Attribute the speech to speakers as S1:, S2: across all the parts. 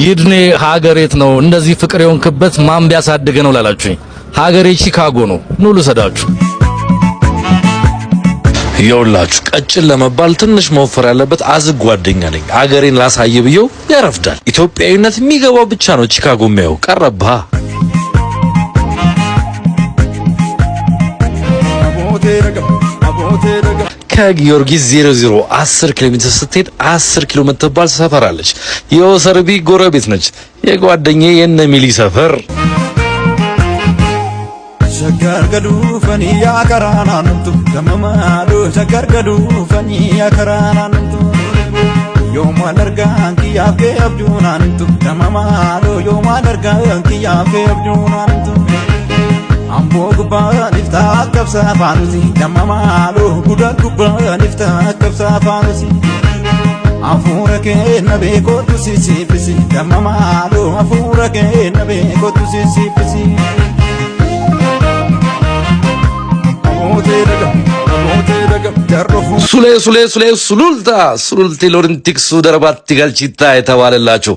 S1: ይድኔ ሀገሬት ነው እንደዚህ ፍቅር የሆንክበት ማን ቢያሳድገ ነው ላላችሁኝ ሀገሬ ቺካጎ ነው ኑ ልሰዳችሁ
S2: ይውላችሁ ቀጭን ለመባል ትንሽ መወፈር ያለበት አዝግ ጓደኛ ነኝ ሀገሬን ላሳየ ብየው ያረፍዳል ኢትዮጵያዊነት የሚገባው ብቻ ነው ቺካጎ የሚያው ቀረባ ከጊዮርጊስ 00 10 ኪሎ ሜትር ስትሄድ 10 ኪሎ የምትባል ሰፈር አለች የወሰርቢ ጎረቤት ነች የጓደኛዬ የነሚሊ ሰፈር
S3: شكر قدوفني يا كرانا نمتو دممالو شكر قدوفني يا كرانا نمتو يوم الارقان كي يابكي يبدونا نمتو دممالو يوم الارقان كي يابكي يبدونا نمتو عمبو قبان افتاك كبسا فانوسي دممالو قدر قبان افتاك كبسا فانوسي عفورك النبي قدو سيسي بسي دممالو عفورك النبي قدو سيسي بسي
S2: ሱሌ ሱሉልታ ሎሪንቲክሱ ደረባት ገልቺታ የተባለላችሁ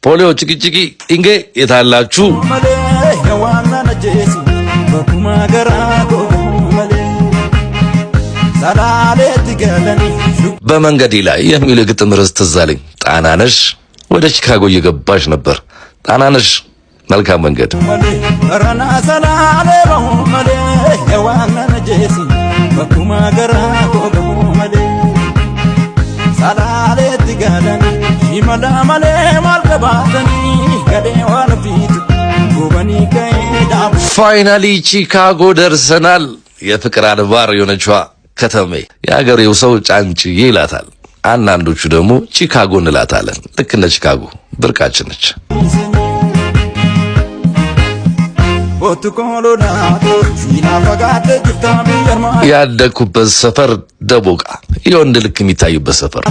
S2: ፖሊዮ ጭቂጭቂ እንጌ የታላችሁ በመንገዴ ላይ የሚል ግጥም ርዕስ ትዝ አለኝ ጣናነሽ ወደ ቺካጎ እየገባሽ ነበር ጣናነሽ መልካም መንገድ
S3: ረና ሰላሌ በመሌ የዋና ነጄሲ በኩማ ገራ ኮገሙ መሌ ሰላሌ ትጋለኒ ይመላ መሌ ማልገባተኒ ገዴ ዋንፊት ጉበኒ ከይዳ
S2: ፋይናሊ ቺካጎ ደርሰናል የፍቅር አድባር የሆነችዋ ከተሜ የአገሬው ሰው ጫንጭዬ ይላታል አንዳንዶቹ ደግሞ ቺካጎ እንላታለን ልክ እንደ ቺካጎ ብርቃችን ነች ያደኩበት ሰፈር ደቦቃ የወንድ ልክ የሚታዩበት ሰፈር